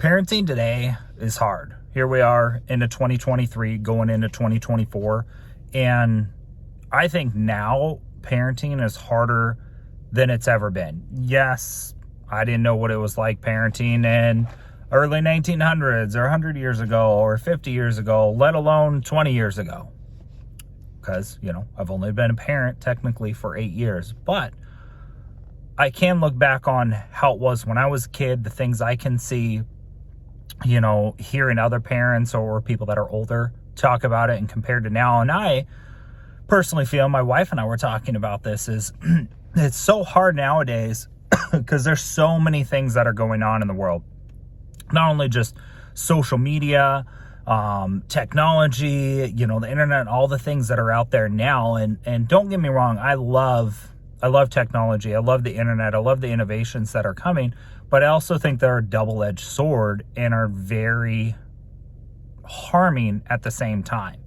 parenting today is hard. Here we are into 2023, going into 2024. And I think now parenting is harder than it's ever been. Yes, I didn't know what it was like parenting in early 1900s or 100 years ago or 50 years ago, let alone 20 years ago. Because, I've only been a parent technically for 8 years. But I can look back on how it was when I was a kid, the things I can see, hearing other parents or people that are older talk about it and compared to now. And I personally feel, my wife and I were talking about this, is it's so hard nowadays because there's so many things that are going on in the world. Not only just social media, technology, the internet, all the things that are out there now. And don't get me wrong, I love technology. I love the internet. I love the innovations that are coming, but I also think they're a double-edged sword and are very harming at the same time.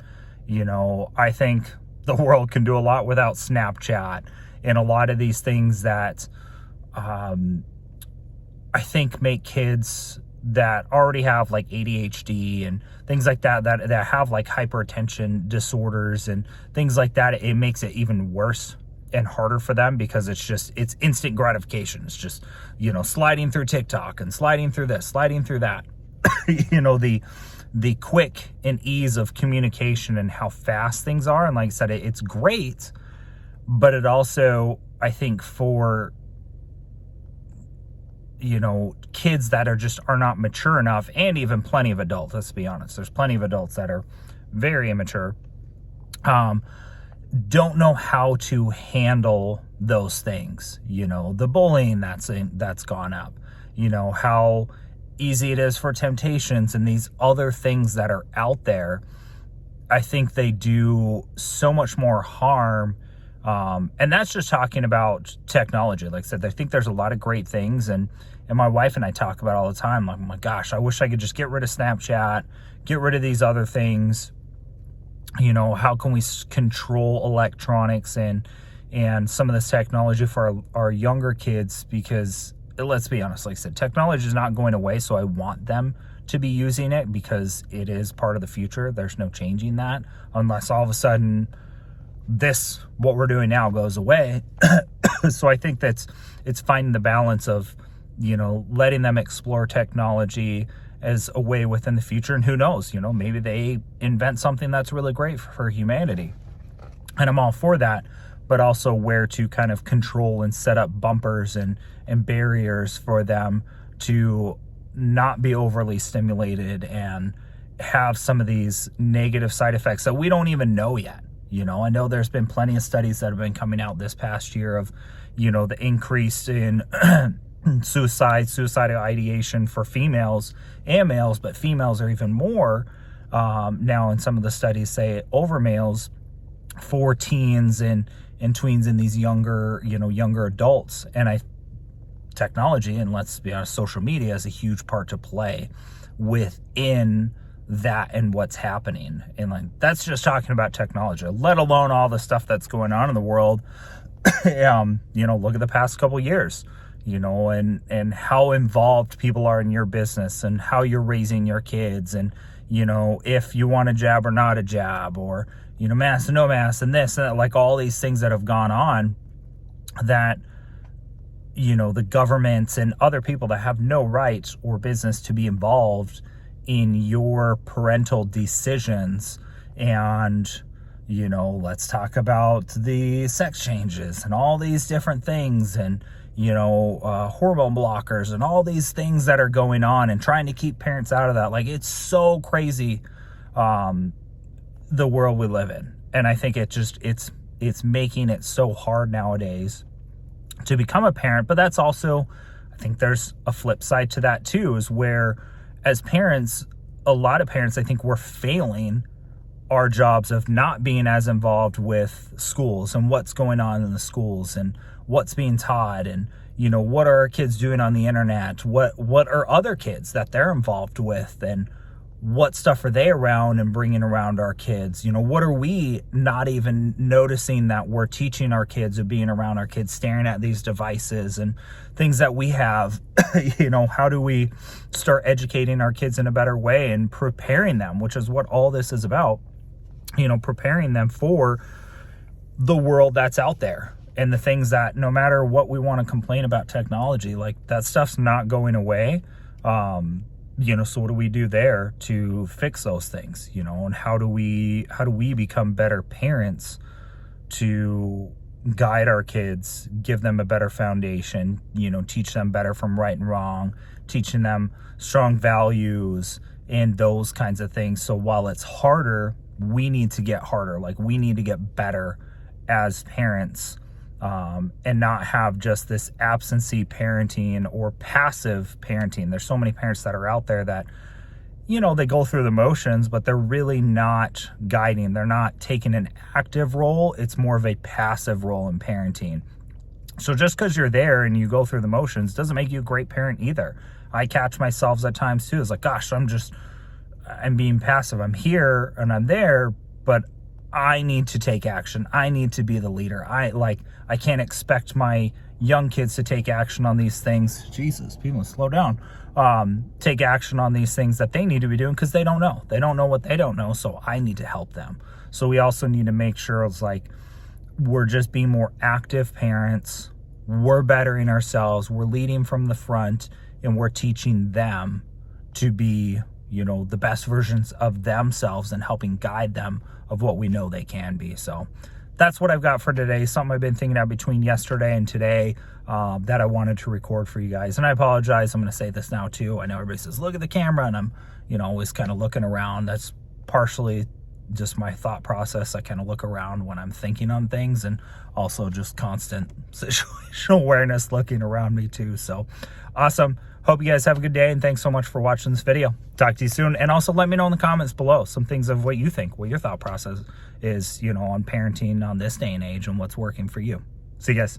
I think the world can do a lot without Snapchat and a lot of these things that I think make kids that already have like ADHD and things like that have like hyperattention disorders and things like that. It makes it even worse and harder for them because it's instant gratification. It's just, sliding through TikTok and sliding through this, sliding through that. The quick and ease of communication and how fast things are. And like I said, it's great, but it also, I think, for kids that are not mature enough, and even plenty of adults, let's be honest, there's plenty of adults that are very immature, don't know how to handle those things. The bullying that's gone up, how easy it is for temptations and these other things that are out there. I think they do so much more harm. And that's just talking about technology. Like I said, I think there's a lot of great things, and my wife and I talk about it all the time. Like, oh my gosh, I wish I could just get rid of Snapchat, get rid of these other things. How can we control electronics and some of this technology for our younger kids? Because let's be honest, like I said, technology is not going away, so I want them to be using it because it is part of the future. There's no changing that unless all of a sudden what we're doing now goes away. So I think it's finding the balance of, letting them explore technology as a way within the future. And who knows, maybe they invent something that's really great for humanity. And I'm all for that, but also where to kind of control and set up bumpers and barriers for them to not be overly stimulated and have some of these negative side effects that we don't even know yet. I know there's been plenty of studies that have been coming out this past year of, the increase in suicidal ideation for females and males, but females are even more now. And some of the studies say over males for teens and tweens and these younger adults. And technology, and let's be honest, social media is a huge part to play within that and what's happening. And that's just talking about technology, let alone all the stuff that's going on in the world. Look at the past couple years, and how involved people are in your business and how you're raising your kids, and if you want a jab or not a jab, or mask, no mask, and this and that, like all these things that have gone on that the governments and other people that have no right or business to be involved in your parental decisions. And let's talk about the sex changes and all these different things, and hormone blockers and all these things that are going on, and trying to keep parents out of that. Like, it's so crazy, the world we live in. And I think it's making it so hard nowadays to become a parent. But that's also, I think there's a flip side to that too, is where as parents, a lot of parents, I think we're failing our jobs of not being as involved with schools and what's going on in the schools and what's being taught, and what are our kids doing on the internet, what are other kids that they're involved with, and what stuff are they around and bringing around our kids? You know, what are we not even noticing that we're teaching our kids, of being around our kids, staring at these devices and things that we have? You know, how do we start educating our kids in a better way and preparing them, which is what all this is about, you know, preparing them for the world that's out there and the things that, no matter what we want to complain about technology, like that stuff's not going away. You know, so what do we do there to fix those things, you know, and how do we become better parents to guide our kids, give them a better foundation, you know, teach them better from right and wrong, teaching them strong values and those kinds of things. So while it's harder, we need to get harder. Like, we need to get better as parents, and not have just this absentee parenting or passive parenting. There's so many parents that are out there that, you know, they go through the motions, but they're really not guiding. They're not taking an active role. It's more of a passive role in parenting. So just because you're there and you go through the motions doesn't make you a great parent either. I catch myself at times too. It's like, gosh, I'm being passive. I'm here and I'm there, but I need to take action. I need to be the leader. I can't expect my young kids to take action on these things. Jesus, people, slow down. Take action on these things that they need to be doing, because they don't know. They don't know what they don't know, so I need to help them. So we also need to make sure it's like we're just being more active parents. We're bettering ourselves. We're leading from the front, and we're teaching them to be, you know, the best versions of themselves and helping guide them of what we know they can be. So that's what I've got for today. Something I've been thinking about between yesterday and today, that I wanted to record for you guys. And I apologize. I'm going to say this now too. I know everybody says, look at the camera, and I'm, you know, always kind of looking around. That's partially just my thought process. I kind of look around when I'm thinking on things, and also just constant situational awareness looking around me too. So awesome. Hope you guys have a good day, and thanks so much for watching this video. Talk to you soon. And also let me know in the comments below some things of what you think, what your thought process is, you know, on parenting on this day and age and what's working for you. See you guys.